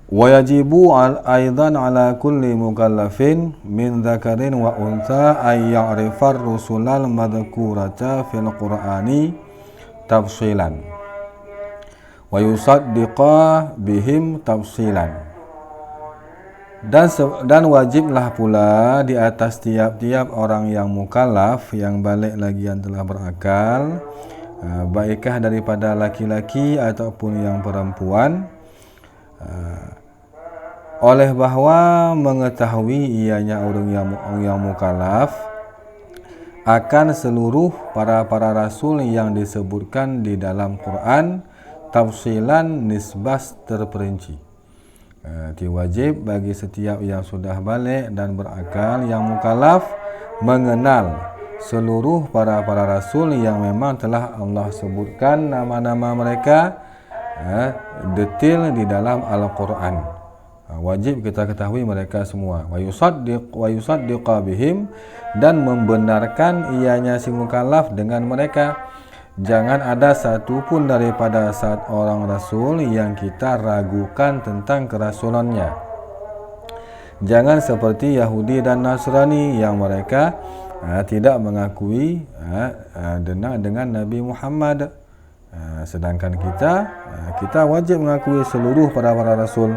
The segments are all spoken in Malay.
Wa yajibu aidan ala kulli mukallafin min dzakarin wa untha ay ya'rifar rusulal madhkurata fil qur'ani tafsilan wa yusaddiqa bihim tafsilan. Dan wajiblah pula di atas tiap-tiap orang yang mukallaf, yang balik lagi, yang telah berakal, baikkah daripada laki-laki ataupun yang perempuan, oleh bahawa mengetahui ianya orang yang mukallaf akan seluruh para rasul yang disebutkan di dalam Quran tafsilan nisbah terperinci. Wajib bagi setiap yang sudah balik dan berakal yang mukallaf mengenal seluruh para rasul yang memang telah Allah sebutkan nama-nama mereka detail di dalam Al-Quran. Wajib kita ketahui mereka semua. Wa yusaddiqa bihim, dan membenarkan ianya si mukallaf dengan mereka. Jangan ada satu pun daripada orang rasul yang kita ragukan tentang kerasulannya. Jangan seperti Yahudi dan Nasrani yang mereka tidak mengakui dengan Nabi Muhammad. Sedangkan kita wajib mengakui seluruh para rasul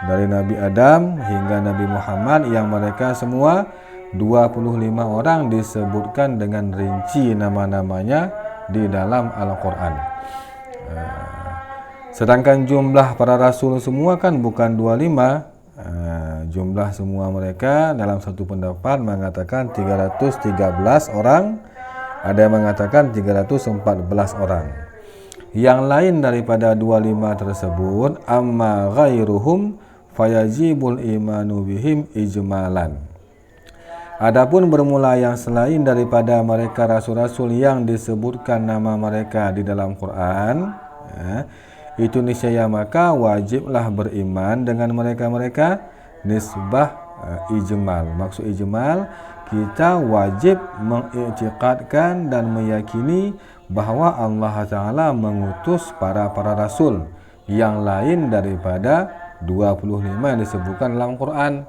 dari Nabi Adam hingga Nabi Muhammad, yang mereka semua 25 orang disebutkan dengan rinci nama-namanya di dalam Al-Quran. Sedangkan jumlah para rasul semua kan bukan 25. Jumlah semua mereka dalam satu pendapat mengatakan 313 orang, ada yang mengatakan 314 orang. Yang lain daripada 25 tersebut, amma ghairuhum fayajibul imanu bihim ijmalan. Adapun bermula yang selain daripada mereka rasul-rasul yang disebutkan nama mereka di dalam Quran, itu niscaya maka wajiblah beriman dengan mereka nisbah ijmal. Maksud ijmal, kita wajib mengiktikadkan dan meyakini bahawa Allah Ta'ala mengutus para rasul yang lain daripada 25 yang disebutkan dalam Quran.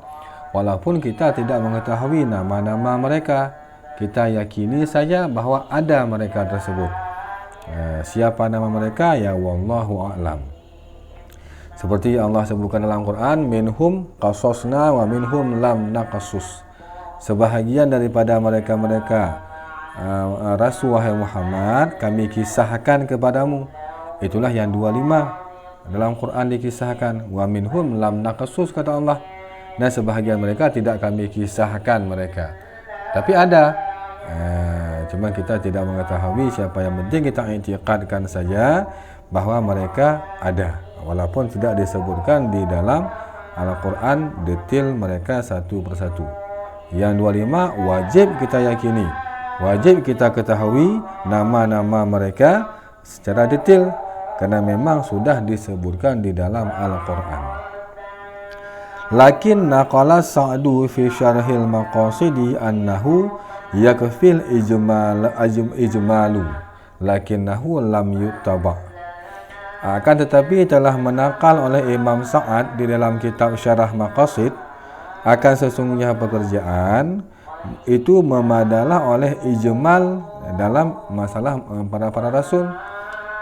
Walaupun kita tidak mengetahui nama-nama mereka, kita yakini saja bahawa ada mereka tersebut. Siapa nama mereka? Ya wallahu a'lam. Seperti Allah sebutkan dalam Quran, minhum qasasna wa minhum lam naqasus. Sebahagian daripada mereka Rasul wahai Muhammad, kami kisahkan kepadamu. Itulah yang 25 dalam Quran dikisahkan. Wa minhum lam naqasus, kata Allah. Dan sebahagian mereka tidak kami kisahkan mereka, tapi ada. Cuma kita tidak mengetahui siapa. Yang penting kita i'tiqadkan saja bahawa mereka ada, walaupun tidak disebutkan di dalam Al-Quran detail mereka satu persatu. Yang 25 wajib kita yakini, wajib kita ketahui nama-nama mereka secara detail, karena memang sudah disebutkan di dalam Al-Quran. Lakin naqala Sa'du fi syarhil maqasidi annahu yakfil ijmalu lakinnahu lam yuttaba. Akan tetapi telah menakal oleh Imam Sa'ad di dalam kitab Syarah Maqasid akan sesungguhnya pekerjaan itu memadalah oleh ijmal dalam masalah para rasul.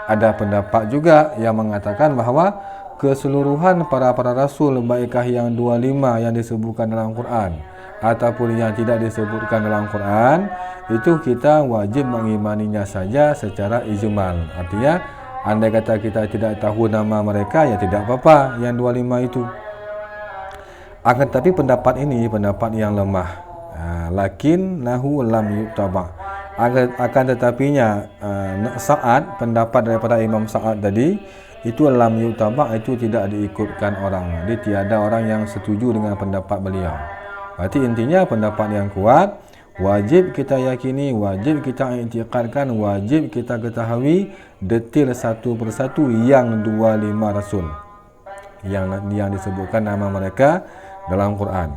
Ada pendapat juga yang mengatakan bahawa keseluruhan para rasul, baikkah yang 25 yang disebutkan dalam Quran ataupun yang tidak disebutkan dalam Quran, itu kita wajib mengimaninya saja secara ijmal. Artinya, andai kata kita tidak tahu nama mereka, ya tidak apa-apa yang 25 itu. Akan tetapi pendapat ini pendapat yang lemah. Lakin nahu lam yuttaba. Akan tetapinya Sa'ad, pendapat daripada Imam Sa'ad tadi, itu lam yuttaba, itu tidak diikutkan orang. Jadi tiada orang yang setuju dengan pendapat beliau. Berarti intinya pendapat yang kuat wajib kita yakini, wajib kita i'tiqadkan, wajib kita ketahui detail satu persatu yang 25 rasul yang disebutkan nama mereka dalam Quran.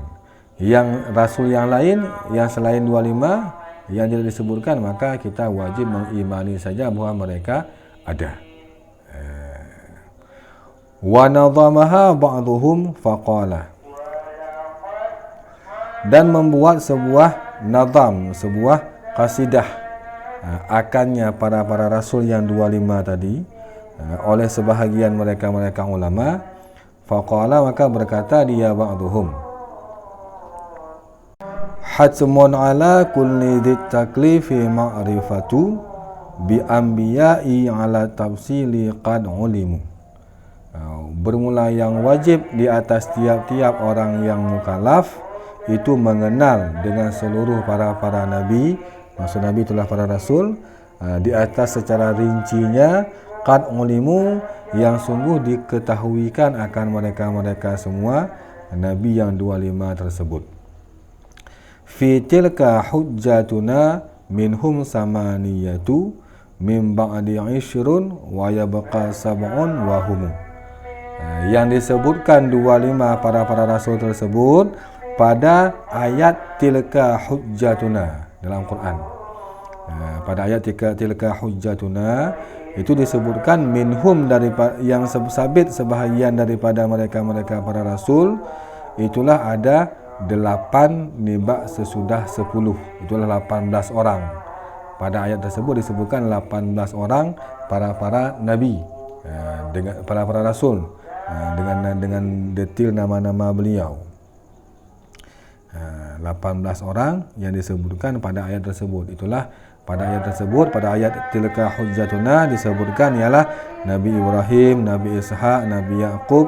Yang rasul yang lain yang selain 25 yang tidak disebutkan, maka kita wajib mengimani saja bahawa mereka ada. Wa nadhamaha ba'dhum faqala, dan membuat sebuah nazam, sebuah qasidah akannya para rasul yang 25 tadi oleh sebahagian mereka ulama. Faqala, maka berkata dia ba'dhum, hatmun ala kulli dzit taklifi ma'rifatu bi anbiya'i ala tafsili qad ulimu. Bermula yang wajib di atas tiap-tiap orang yang mukallaf itu mengenal dengan seluruh para nabi, maksud nabi itulah para rasul, di atas secara rincinya qad ulimu, yang sungguh diketahuikan akan mereka semua nabi yang 25 tersebut. Fi tilka hujjatuna minhum samaniyatu min ba'di 'ishrun wa yabqa sab'un wa hum. Yang disebutkan 25 para rasul tersebut pada ayat tilka hujjatuna dalam Quran. Pada ayat tilka hujjatuna itu disebutkan minhum, daripada yang sabit sebahagian daripada mereka para rasul, itulah ada 8 nibak sesudah 10, itulah 18 orang. Pada ayat tersebut disebutkan 18 orang para nabi, dengan para rasul, dengan detail nama-nama beliau. 18 orang yang disebutkan pada ayat tersebut. Itulah pada ayat tersebut, pada ayat tilka hujjatuna disebutkan ialah Nabi Ibrahim, Nabi Ishaq, Nabi Yaqub,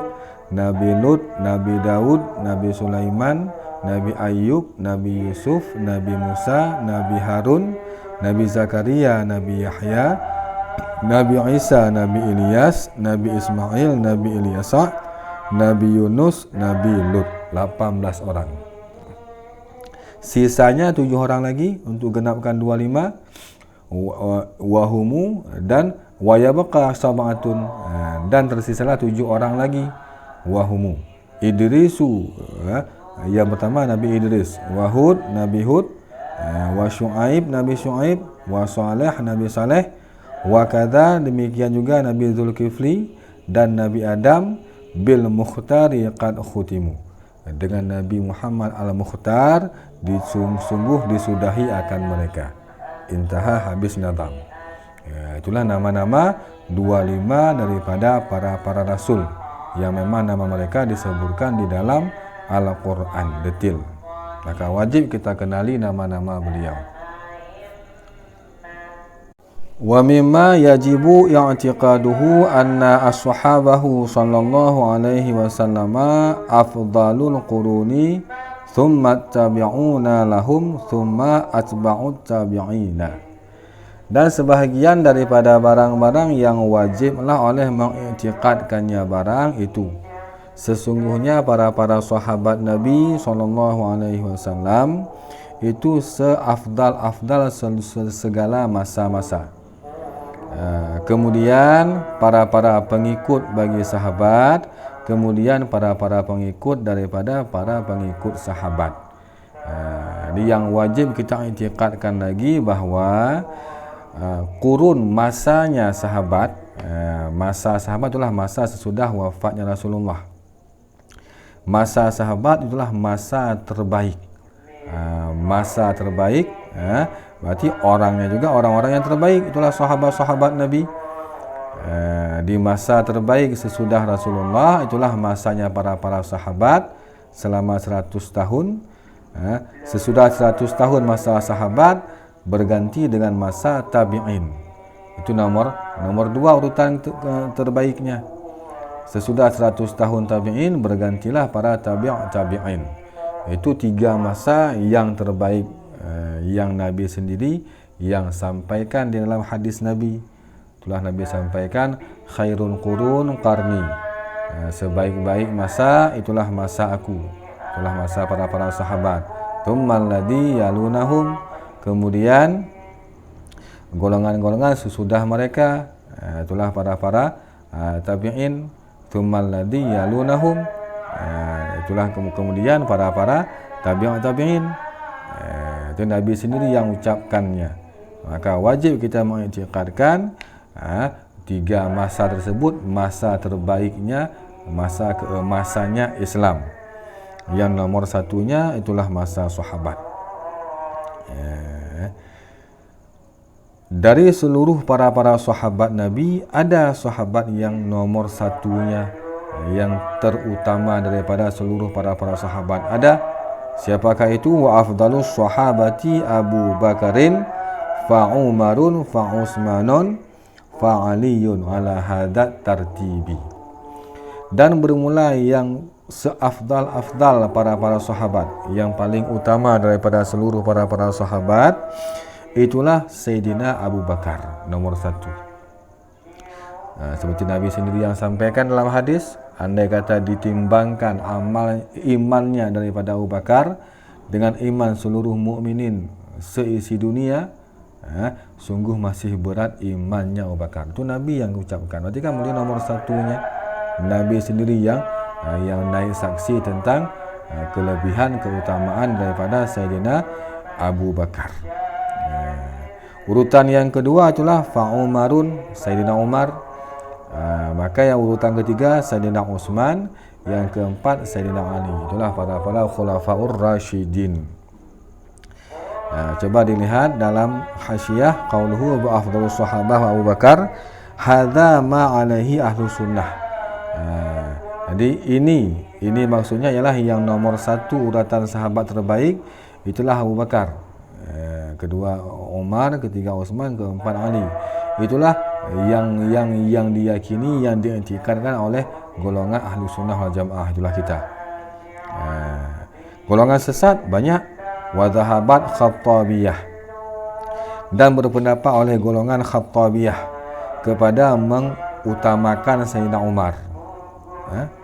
Nabi Lut, Nabi Daud, Nabi Sulaiman, Nabi Ayub, Nabi Yusuf, Nabi Musa, Nabi Harun, Nabi Zakaria, Nabi Yahya, Nabi Isa, Nabi Ilyas, Nabi Ismail, Nabi Ilyasa, Nabi Yunus, Nabi Lut. 18 orang. Sisanya 7 orang lagi untuk genapkan 25, wahumu dan wayabqa sab'atun, dan tersisalah 7 orang lagi, wahumu Idrisu, yang pertama Nabi Idris, wa Hud, Nabi Hud, wa Syuaib, Nabi Syuaib, wa Saleh, Nabi Saleh, wa kadza, demikian juga Nabi Zulkifli dan Nabi Adam, bil Mukhtari qad khutimu, dengan Nabi Muhammad al-Mukhtar sungguh disudahi akan mereka. Intaha, habis nazam. Itulah nama-nama 25 daripada para rasul yang memang nama mereka disebutkan di dalam Al-Quran detail. Maka wajib kita kenali nama-nama beliau. Wa mimma yajibu i'tiqaduhu anna ashabahu sallallahu alaihi wasallam afdalul quruni thumma tabi'una lahum thumma atba'ut tabi'ina. Dan sebahagian daripada barang-barang yang wajiblah oleh mengiktikadkannya barang itu, sesungguhnya para sahabat Nabi SAW itu seafdal segala masa-masa. Kemudian para pengikut bagi sahabat, kemudian para pengikut daripada para pengikut sahabat. Yang wajib kita iktikadkan lagi bahawa kurun masanya sahabat, masa sahabat itulah masa sesudah wafatnya Rasulullah. Masa sahabat itulah masa terbaik. Masa terbaik, berarti orangnya juga orang-orang yang terbaik, itulah sahabat-sahabat Nabi. Di masa terbaik sesudah Rasulullah itulah masanya para sahabat selama 100 tahun. Sesudah 100 tahun masa sahabat berganti dengan masa tabi'in. Itu nomor 2 urutan terbaiknya. Sesudah 100 tahun tabi'in bergantilah para tabi'in. Itu 3 masa yang terbaik yang Nabi sendiri yang sampaikan di dalam hadis Nabi. Itulah Nabi sampaikan, khairul qurun qarni, sebaik-baik masa itulah masa aku, itulah masa para sahabat. Tsummal ladzi yalunahum, kemudian golongan-golongan sesudah mereka, itulah para tabi'in. Tsummal ladzi yalunahum, itulah kemudian para tabi'in. Itu Nabi sendiri yang ucapkannya. Maka wajib kita mengiktikadkan tiga masa tersebut masa terbaiknya, masa keemasannya Islam. Yang nomor satunya itulah masa sahabat. Dari seluruh para sahabat Nabi, ada sahabat yang nomor satunya, yang terutama daripada seluruh para sahabat. Ada. Siapakah itu? Wa afdalus sahabati Abu Bakarin fa Umarun fa Utsmanun fa Aliyun ala hadat tartibi. Dan bermula yang seafdal para sahabat, yang paling utama daripada seluruh para sahabat, itulah Sayyidina Abu Bakar, nomor satu. Seperti Nabi sendiri yang sampaikan dalam hadis, andai kata ditimbangkan amal imannya daripada Abu Bakar dengan iman seluruh mukminin seisi dunia, sungguh masih berat imannya Abu Bakar. Itu Nabi yang ucapkan. Berarti kan mulia nomor satunya. Nabi sendiri yang naik saksi tentang kelebihan keutamaan daripada Sayyidina Abu Bakar. Urutan yang kedua itulah Umarun, Sayyidina Umar. Maka yang urutan ketiga Sayyidina Utsman, yang keempat Sayyidina Ali. Itulah para khulafaur rasyidin. Coba dilihat dalam hasyiah qauluhu wa afdhalus sahabah Abu Bakar hadza ma alaihi ahlus sunnah. Jadi ini maksudnya ialah yang nomor satu urutan sahabat terbaik itulah Abu Bakar, kedua Umar, ketiga Utsman, keempat Ali. Itulah yang diyakini, yang diiktikadkan oleh golongan ahli sunnah wal jamaah. Itulah kita. Golongan sesat banyak. Wa dhahabat Khattabiyah, dan berpendapat oleh golongan Khattabiyah kepada mengutamakan Sayyidina Umar.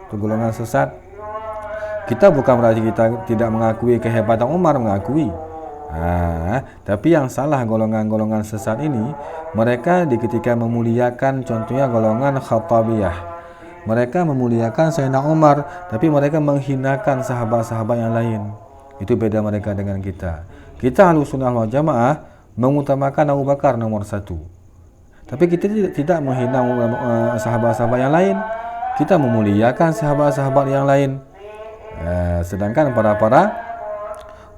Itu golongan sesat. Kita bukan berarti kita tidak mengakui kehebatan Umar, mengakui. Tapi yang salah golongan-golongan sesat ini, mereka ketika memuliakan, contohnya golongan Khattabiyah, mereka memuliakan Sayyidina Umar, tapi mereka menghinakan sahabat-sahabat yang lain. Itu beda mereka dengan kita. Kita Ahlus Sunnah wal Jamaah mengutamakan Abu Bakar nomor satu, tapi kita tidak menghina sahabat-sahabat yang lain. Kita memuliakan sahabat-sahabat yang lain. Sedangkan para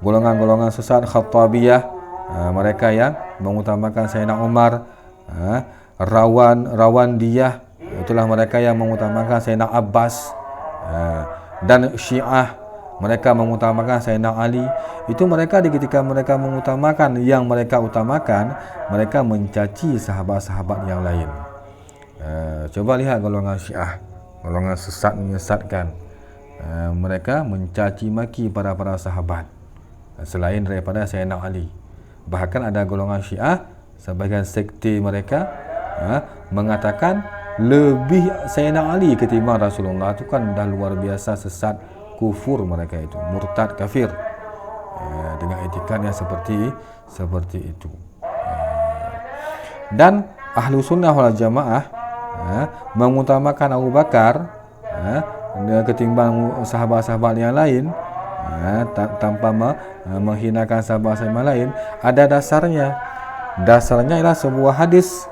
golongan-golongan sesat Khattabiyah, mereka yang mengutamakan Sayyidina Umar, rawan dia, itulah mereka yang mengutamakan Sayyidina Abbas, dan Syiah, mereka mengutamakan Sayyidina Ali. Itu mereka ketika mereka mengutamakan yang mereka utamakan, mereka mencaci sahabat-sahabat yang lain. Coba lihat golongan Syiah, golongan sesat menyesatkan. Mereka mencaci maki para sahabat selain daripada Sayyidina Ali. Bahkan ada golongan Syiah, sebagian sekte mereka mengatakan lebih Sayyidina Ali ketimbang Rasulullah. Itu kan dah luar biasa sesat, kufur mereka itu, murtad, kafir, dengan etika yang seperti itu. Dan Ahlu Sunnah wal Jamaah mengutamakan Abu Bakar ketimbang sahabat-sahabat yang lain, tanpa menghinakan sahabat-sahabat yang lain. Ada dasarnya ialah sebuah hadis,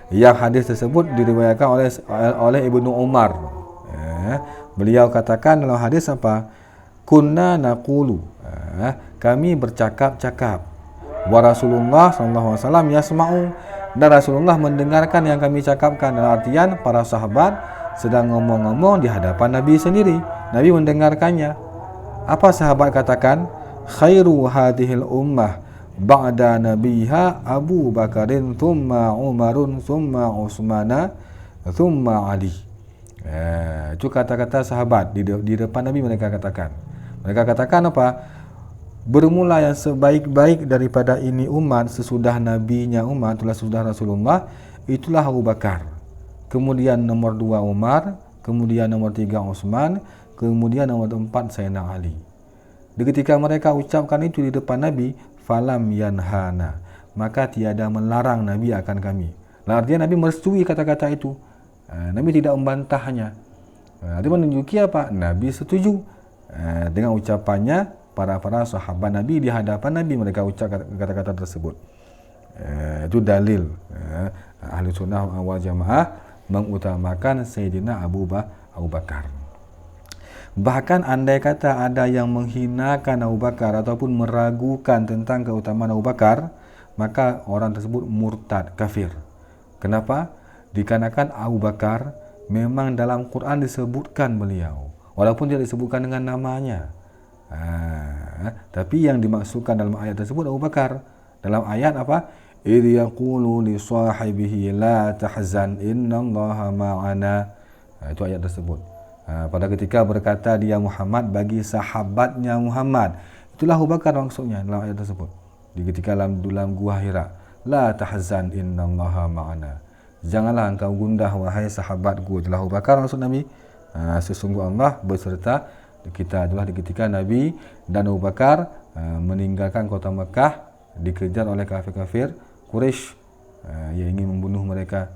yang hadis tersebut diriwayatkan oleh Ibnu Umar. Beliau katakan dalam hadis apa? Kunna naqulu, kami bercakap-cakap, wa Rasulullah sallallahu alaihi wasallam yasma'u, dan Rasulullah mendengarkan yang kami cakapkan. Dalam artian para sahabat sedang ngomong-ngomong di hadapan Nabi sendiri, Nabi mendengarkannya. Apa sahabat katakan? Khairu hadhil ummah ba'da nabiha Abu Bakarin thumma Umarun thumma Utsmana thumma Ali. Itu kata-kata sahabat di depan Nabi. Mereka katakan apa? Bermula yang sebaik-baik daripada ini umat sesudah nabinya umat, itulah sudah Rasulullah, itulah Abu Bakar, kemudian nomor 2 Umar, kemudian nomor 3 Utsman, kemudian nomor 4 Sayyidina Ali. Ketika mereka ucapkan itu di depan Nabi, falam yanhana, maka tiada melarang Nabi akan kami. Artinya Nabi merestui kata-kata itu. Nabi tidak membantahnya. Itu menunjuki apa? Nabi setuju dengan ucapannya para sahabat Nabi di hadapan Nabi, mereka ucap kata-kata tersebut. Itu dalil ahli sunnah wal jamaah mengutamakan Sayyidina Abu Bakar. Bahkan andai kata ada yang menghinakan Abu Bakar ataupun meragukan tentang keutamaan Abu Bakar, maka orang tersebut murtad, kafir. Kenapa? Dikarenakan Abu Bakar memang dalam Quran disebutkan beliau, walaupun tidak disebutkan dengan namanya. Tapi yang dimaksudkan dalam ayat tersebut Abu Bakar. Dalam ayat apa? Idh yaqulu li sahibihi la tahzan innallaha ma'ana. Itu ayat tersebut. Pada ketika berkata dia Muhammad bagi sahabatnya Muhammad. Itulah Abu Bakar maksudnya dalam ayat tersebut. Di ketika dalam gua Hira, la tahzan innallaha ma'ana. Janganlah engkau gundah wahai sahabatku. Itulah Abu Bakar maksud Nabi. Sesungguh Allah beserta kita. Itulah di ketika Nabi dan Abu Bakar meninggalkan kota Mekah, dikejar oleh kafir-kafir Quraisy yang ingin membunuh mereka.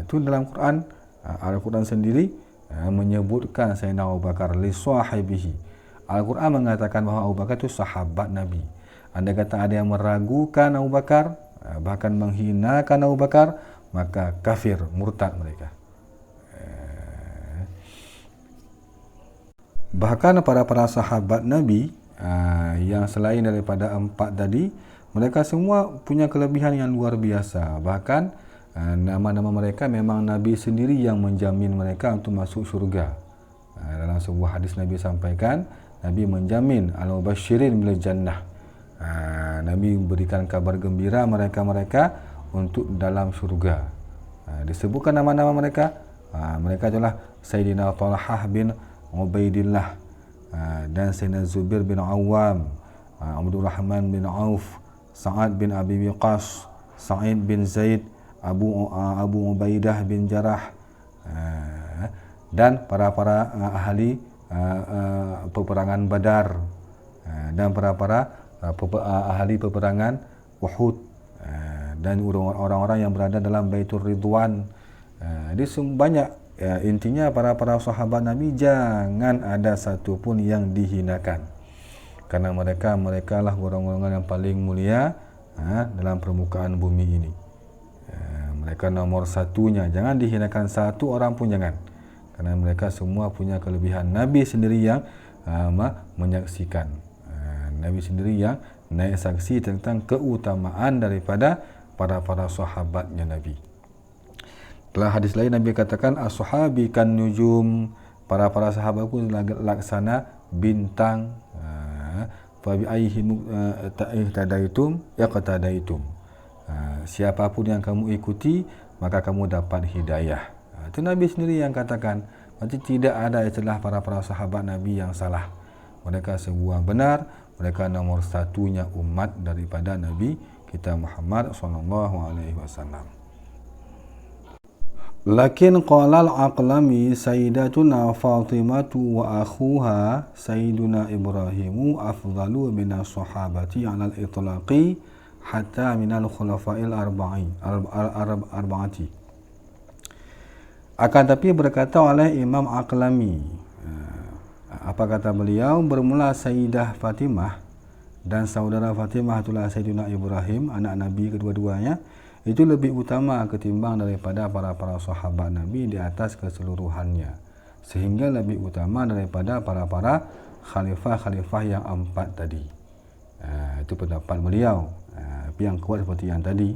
Itu dalam Quran, Al-Quran sendiri menyebutkan Sayyidina Abu Bakar li sahibihi. Al-Quran mengatakan bahawa Abu Bakar itu sahabat Nabi. Andai kata ada yang meragukan Abu Bakar, bahkan menghinakan Abu Bakar, maka kafir, murtad mereka. Bahkan para sahabat Nabi yang selain daripada 4 tadi, mereka semua punya kelebihan yang luar biasa. Bahkan nama-nama mereka memang Nabi sendiri yang menjamin mereka untuk masuk syurga. Dalam sebuah hadis Nabi sampaikan, Nabi menjamin al-mubasyirin bil jannah. Nabi memberikan kabar gembira mereka-mereka untuk dalam syurga. Disebutkan nama-nama mereka. Mereka adalah Sayyidina Talhah bin Ubaidillah, dan Sayyidina Zubair bin Awam, Abdul Rahman bin Auf, Sa'ad bin Abi Waqqas, Sa'id bin Zaid, Abu Ubaidah bin Jarrah, dan para ahli peperangan Badar, dan para ahli peperangan Uhud, dan orang-orang yang berada dalam Baitur Ridwan. Jadi banyak. Intinya para sahabat Nabi jangan ada satu pun yang dihinakan, karena mereka lah golongan yang paling mulia dalam permukaan bumi ini. Mereka nomor satunya, jangan dihinakan satu orang pun, jangan, karena mereka semua punya kelebihan. Nabi sendiri yang menyaksikan, Nabi sendiri yang naik saksi tentang keutamaan daripada para sahabatnya Nabi. Dalam hadis lain Nabi katakan, as-sahabi kan nujum, para sahabatku laksana bintang. Fa bi ayyi tadaitum yaqtadaitum. Siapapun yang kamu ikuti, maka kamu dapat hidayah. Itu Nabi sendiri yang katakan. Berarti tidak ada istilah para sahabat Nabi yang salah. Mereka semua benar, mereka nomor satunya umat daripada Nabi kita Muhammad sallallahu alaihi wasallam. Lakin qala al-Aqlami sayyidatuna Fatimatu wa akhuha sayyiduna Ibrahimu afdalu minas sahabati 'ala al-itlaqi hatta minal khulafa'il arba'ati. Akan tapi berkata oleh Imam Aqlami, apa kata beliau? Bermula Sayyidah Fatimah dan saudara Fatimah itulah Sayyidina Ibrahim, anak Nabi kedua-duanya, itu lebih utama ketimbang daripada para sahabat Nabi di atas keseluruhannya, sehingga lebih utama daripada para khalifah yang 4 tadi. Itu pendapat beliau. Yang kuat seperti yang tadi.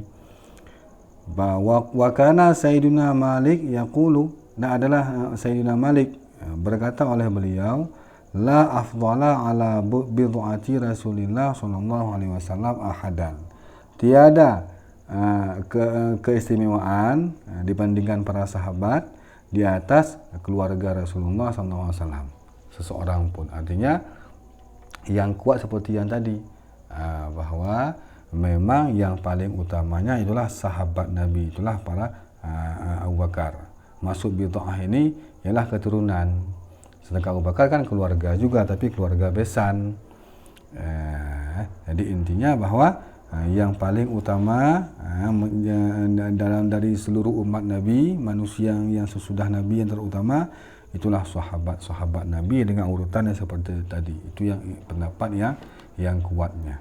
Wa kana Sayyidina Malik yaqulu, dan adalah Sayyidina Malik berkata oleh beliau, la afdala ala bid'ati Rasulillah sallallahu alaihi wasallam ahadan. Tiada keistimewaan dibandingkan para sahabat di atas keluarga Rasulullah SAW seseorang pun. Artinya yang kuat seperti yang tadi, bahawa memang yang paling utamanya itulah sahabat Nabi, itulah para Abu Bakar. Maksud bid'ah ini ialah keturunan. Sedangkan Abu Bakar kan keluarga juga, tapi keluarga besan. Jadi intinya bahawa yang paling utama dalam dari seluruh umat Nabi, manusia yang sesudah Nabi yang terutama, itulah sahabat Nabi dengan urutan yang seperti tadi. Itu yang pendapat yang kuatnya.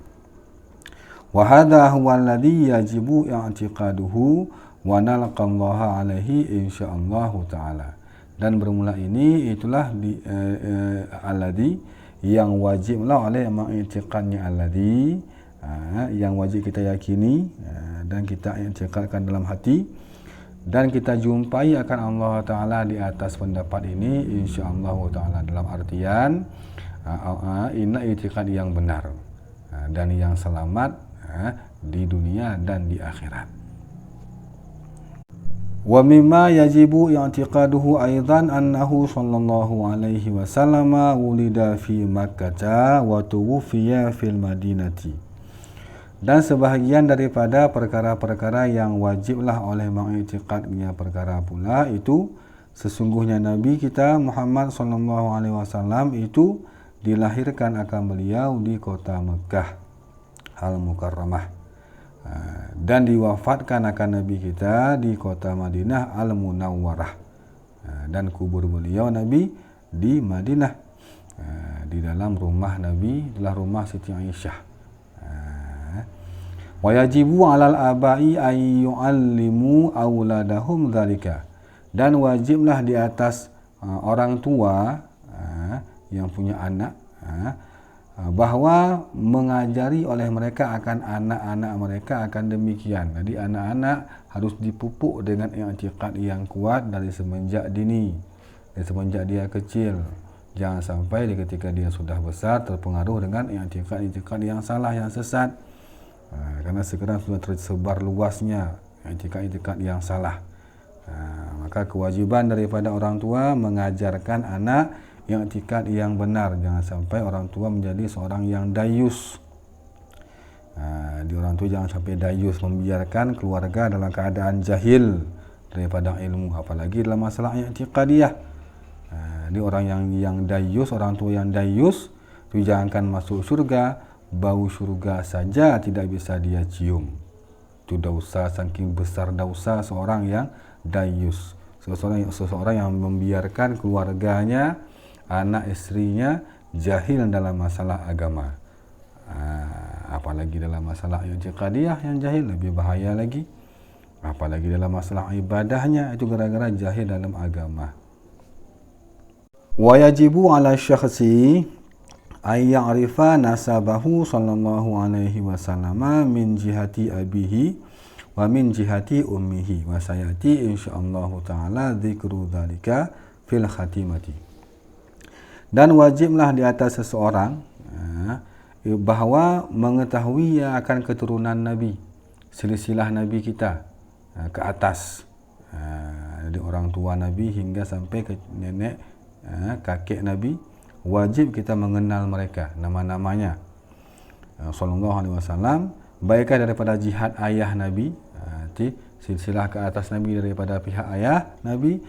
Wa hadha huwa alladhi yajibu i'tiqaduhu wa nalqallaha alaihi insyaallah taala. Dan bermula ini itulah alladhi yang wajiblah oleh mengiktikadnya alladhi, yang wajib kita yakini dan kita i'tikadkan dalam hati dan kita jumpai akan Allah Ta'ala di atas pendapat ini insyaallah ta'ala, dalam artian inilah i'tikad yang benar dan yang selamat di dunia dan di akhirat. Wa mimma yajibu i'tiqaduhu aidan annahu sallallahu alaihi wasallam wulida fi Makkah wa tuwfiya fil Madinati. Dan sebahagian daripada perkara-perkara yang wajiblah oleh mengiktikadnya perkara pula itu sesungguhnya Nabi kita Muhammad sallallahu alaihi wasallam itu dilahirkan akan beliau di kota Mekah Al-Mukarramah dan diwafatkan akan Nabi kita di kota Madinah Al-Munawwarah, dan kubur beliau Nabi di Madinah di dalam rumah Nabi, adalah rumah Siti Aisyah. Wa yajibu 'alal abai ay yu'allimu auladahum dzalika, dan wajiblah di atas orang tua yang punya anak bahwa mengajari oleh mereka akan anak-anak mereka akan demikian. Jadi anak-anak harus dipupuk dengan i'tikad yang kuat dari semenjak dini, dari semenjak dia kecil. Jangan sampai ketika dia sudah besar terpengaruh dengan i'tikad yang salah, yang sesat. Karena sekarang sudah tersebar luasnya i'tikad yang salah. Maka kewajiban daripada orang tua mengajarkan anak i'tikad yang benar. Jangan sampai orang tua menjadi seorang yang dayus. Di orang tua jangan sampai dayus, membiarkan keluarga dalam keadaan jahil daripada ilmu, apalagi dalam masalah i'tikadiyah. Di orang yang dayus, orang tua yang dayus itu jangankan masuk surga, bau surga saja tidak bisa dia cium. Itu dosa, saking besar dosa seorang yang dayus, seseorang yang membiarkan keluarganya, anak istrinya jahil dalam masalah agama. Apalagi dalam masalah i'tikadiyah yang jahil lebih bahaya lagi. Apalagi dalam masalah ibadahnya itu gara-gara jahil dalam agama. Wa yajibu 'ala syakhsi ay ya'rifa nasabahu sallallahu alaihi wasallam min jihati abihi wa min jihati ummihi wa sayati insyaallah taala dzikru dzalika fil khatimati. Dan wajiblah di atas seseorang bahawa mengetahui akan keturunan Nabi, silsilah Nabi kita ke atas, dari orang tua Nabi hingga sampai ke nenek kakek Nabi, wajib kita mengenal mereka, nama-namanya sallallahu alaihi wasallam, baiklah daripada jihad ayah Nabi, silsilah ke atas Nabi daripada pihak ayah Nabi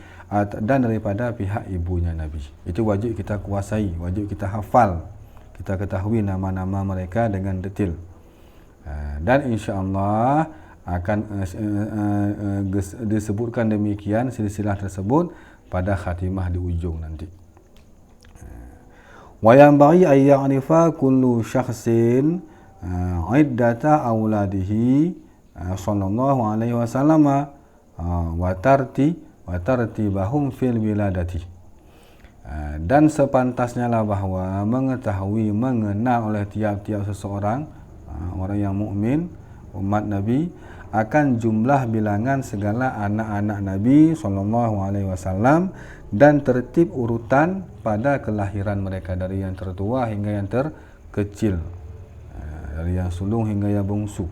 dan daripada pihak ibunya Nabi. Itu wajib kita kuasai, wajib kita hafal, kita ketahui nama-nama mereka dengan detail. Dan insya-Allah akan disebutkan demikian silsilah tersebut pada khatimah di ujung nanti. Wa yanbaghi ay ya'rifa kullu syakhsin iddata auladihi sallallahu alaihi wasallam wa tartibahum fil wiladati. Dan sepantasnya lah bahawa mengetahui, mengenal oleh tiap-tiap seseorang, orang yang mukmin, umat Nabi, akan jumlah bilangan segala anak-anak Nabi sallallahu alaihi wasallam dan tertib urutan pada kelahiran mereka, dari yang tertua hingga yang terkecil, dari yang sulung hingga yang bungsu.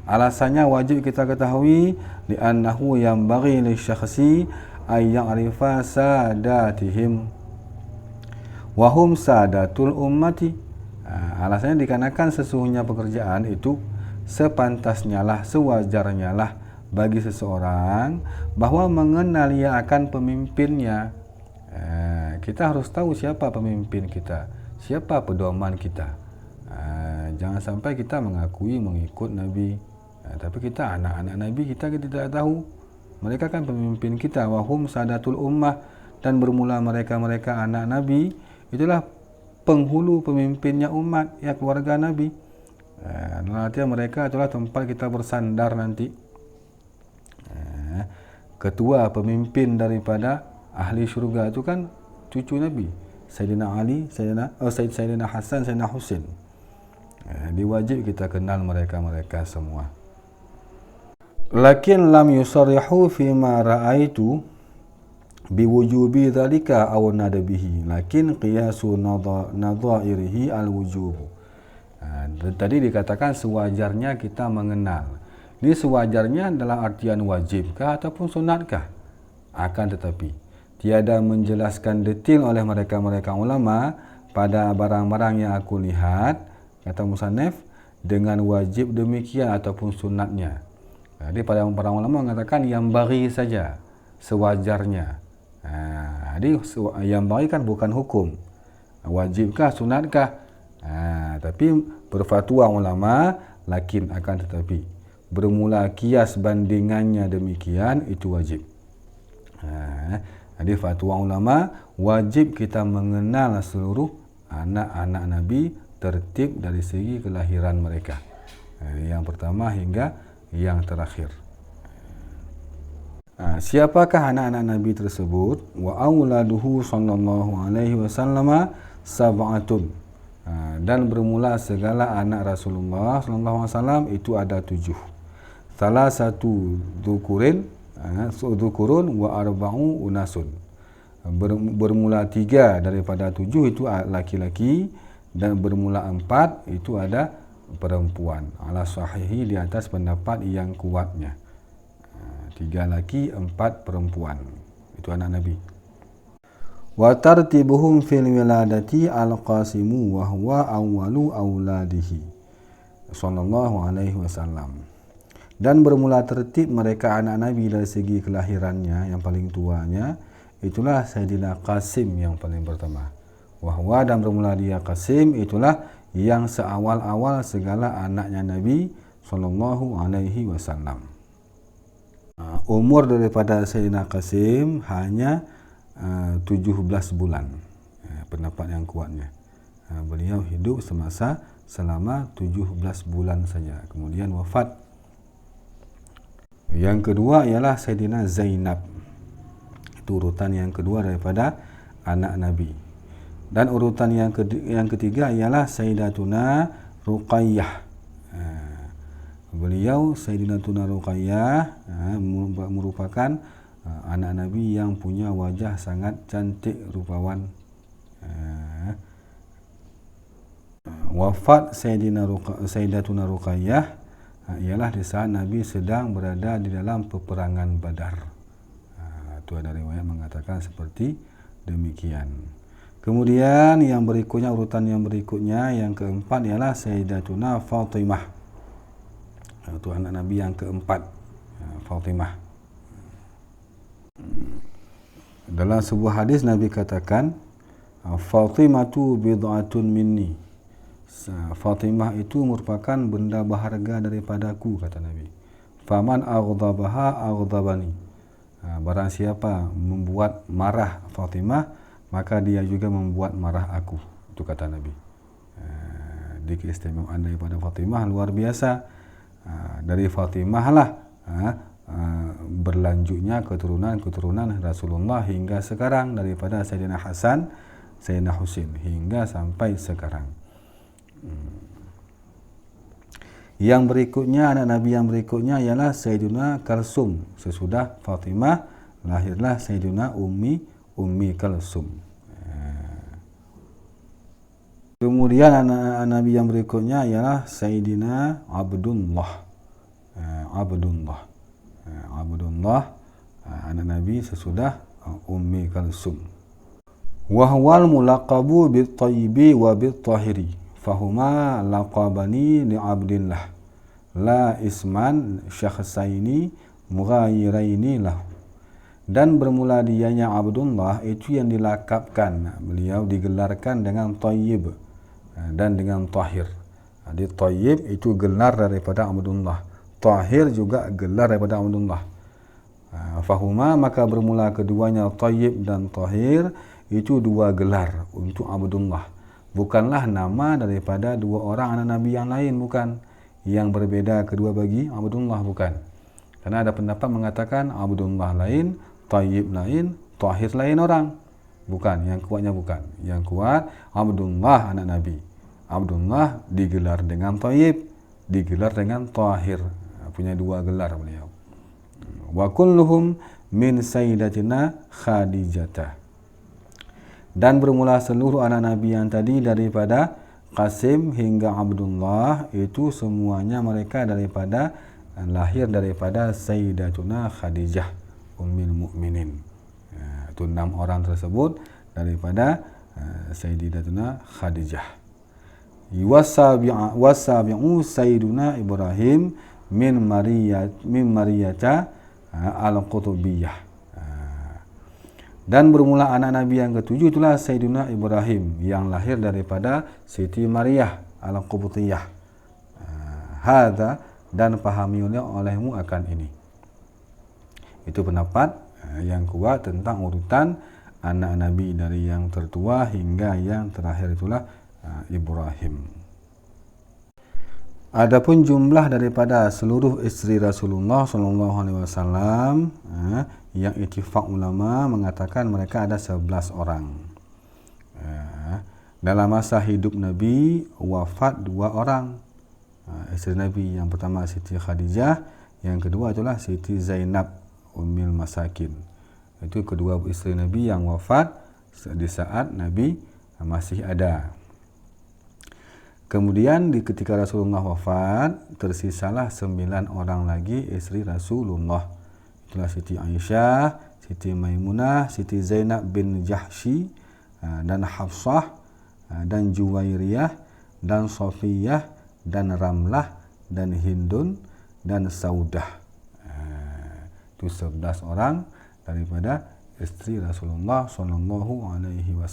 Alasannya wajib kita ketahui li'annahu yanbaghi lisyakhsi ay ya'rifa sadatihim wa hum sadatul ummati. Alasannya dikarenakan sesungguhnya pekerjaan itu sepantasnya lah, sewajarnya lah bagi seseorang bahawa mengenal ia akan pemimpinnya. Kita harus tahu siapa pemimpin kita, siapa pedoman kita. Jangan sampai kita mengakui mengikut Nabi, tapi kita anak-anak Nabi, kita tidak tahu mereka kan pemimpin kita. Wahum sadatul ummah, dan bermula mereka anak Nabi itulah penghulu pemimpinnya umat, ya keluarga Nabi. Dalam artian mereka itulah tempat kita bersandar nanti. Ketua pemimpin daripada ahli syurga itu kan cucu Nabi, Sayyidina Ali, Sayyidina Hasan, Sayyidina Husain. Diwajib kita kenal mereka semua. Lakin lam yusarrihu fima ra'aitu biwujubi dhalika aw nadabihi, lakin qiyasu nadhairihi alwujub. Tadi dikatakan sewajarnya kita mengenal. Ini sewajarnya dalam artian wajibkah ataupun sunatkah? Akan tetapi tiada menjelaskan detail oleh mereka ulama pada barang-barang yang aku lihat, kata musannif, dengan wajib demikian ataupun sunatnya. Jadi para ulama mengatakan yang bagi saja, sewajarnya. Jadi yang bagi kan bukan hukum, wajibkah sunatkah. Tapi berfatwa ulama, lakin akan tetapi bermula kias bandingannya demikian, itu wajib. Jadi fatwa ulama, wajib kita mengenal seluruh anak-anak Nabi tertib dari segi kelahiran mereka, yang pertama hingga yang terakhir. Siapakah anak-anak Nabi tersebut? Wa auladuhu sallallahu alaihi wasallam sab'atun. Dan bermula segala anak Rasulullah sallallahu alaihi wasallam itu ada 7. Salah satu dzukurun wa arba'u unasun. Bermula 3 daripada 7 itu laki-laki, dan bermula 4 itu ada perempuan. Ala sahihi, di atas pendapat yang kuatnya. 3 laki, 4 perempuan. Itu anak Nabi. Wa tartibuhum fil wiladati al-qasimu wa huwa awwalu auladihi sallallahu alaihi wasallam. Dan bermula tertib mereka anak Nabi dari segi kelahirannya, yang paling tuanya itulah Sayyidina Qasim yang paling pertama. Wahwa, dan bermula dia Qasim, itulah yang seawal-awal segala anaknya Nabi sallallahu alaihi wasallam. Umur daripada Sayyidina Qasim hanya 17 bulan. Pendapat yang kuatnya. Beliau hidup selama 17 bulan saja, kemudian wafat. Yang kedua ialah Sayyidina Zainab. Itu urutan yang kedua daripada anak Nabi. Dan urutan yang ketiga ialah Sayyidatuna Ruqayyah. Beliau Sayyidatuna Ruqayyah merupakan anak Nabi yang punya wajah sangat cantik rupawan. Wafat Sayyidatuna Ruqayyah ialah di saat Nabi sedang berada di dalam peperangan Badar. Itu ada riwayat mengatakan seperti demikian. Kemudian yang berikutnya, urutan yang berikutnya, yang keempat ialah Sayyidatuna Fatimah. Itu anak Nabi yang keempat, Fatimah. Dalam sebuah hadis Nabi katakan, Fatimatu bid'atun minni. Fatimah itu merupakan benda berharga daripadaku, kata Nabi. Faman aghdabaha aghdabani. Barang siapa membuat marah Fatimah, maka dia juga membuat marah aku. Itu kata Nabi. Di keistimewaan daripada Fatimah luar biasa. Dari Fatimah lah berlanjutnya keturunan Rasulullah hingga sekarang, daripada Sayyidina Hasan, Sayyidina Husain hingga sampai sekarang. Yang berikutnya, anak Nabi yang berikutnya ialah Sayyidina Kalsum. Sesudah Fatimah lahirlah Sayyidina Ummi Kalsum. Kemudian anak Nabi yang berikutnya ialah Sayyidina Abdullah. Abdullah anak Nabi sesudah Ummi Kalsum. Wa huwal mulaqabu bit-thayyibi wa bit-tahiri. Fahuma laqabani li Abdillah, la isman syakhsaini mughayiraini lahu. Dan bermula dianya Abdullah itu yang dilakapkan, beliau digelarkan dengan Thayyib dan dengan Tahir. Jadi Thayyib itu gelar daripada Abdullah, Tahir juga gelar daripada Abdullah. Fahuma, maka bermula keduanya Thayyib dan Tahir itu dua gelar untuk Abdullah. bukanlah nama daripada dua orang anak Nabi yang lain, bukan. Yang berbeda kedua bagi Abdullah, bukan. Karena ada pendapat mengatakan Abdullah lain, Thayyib lain, Tahir lain orang. Bukan, yang kuatnya bukan. Yang kuat Abdullah anak Nabi. Abdullah digelar dengan Thayyib, digelar dengan Tahir. Punya dua gelar beliau. Wa kulluhum min sayyidatina Khadijah. Dan bermula seluruh anak Nabi yang tadi daripada Qasim hingga Abdullah, itu semuanya mereka lahir daripada Sayyidatuna Khadijah Ummul Mukminin. Itu 6 orang tersebut daripada Sayyidatuna Khadijah. Wasabi'u Sayyiduna Ibrahim min Mariyata al-Qutubiyah. Dan bermula anak Nabi yang ketujuh itulah Sayyiduna Ibrahim yang lahir daripada Siti Maryah al-Qubtiyah. Hadza, dan pahami olehmu akan ini. Itu pendapat yang kuat tentang urutan anak Nabi dari yang tertua hingga yang terakhir itulah Ibrahim. Adapun jumlah daripada seluruh isteri Rasulullah SAW, yang ittifaq ulama mengatakan mereka ada 11 orang. Dalam masa hidup Nabi wafat 2 orang isteri Nabi. Yang pertama Siti Khadijah, yang kedua itulah Siti Zainab Ummul Masakin. Itu kedua isteri Nabi yang wafat di saat Nabi masih ada. Kemudian ketika Rasulullah wafat, tersisalah 9 orang lagi istri Rasulullah. Itulah Siti Aisyah, Siti Maimunah, Siti Zainab bin Jahsy, dan Hafsah, dan Juwairiyah, dan Safiyah, dan Ramlah, dan Hindun, dan Saudah. Itu 11 orang daripada istri Rasulullah SAW.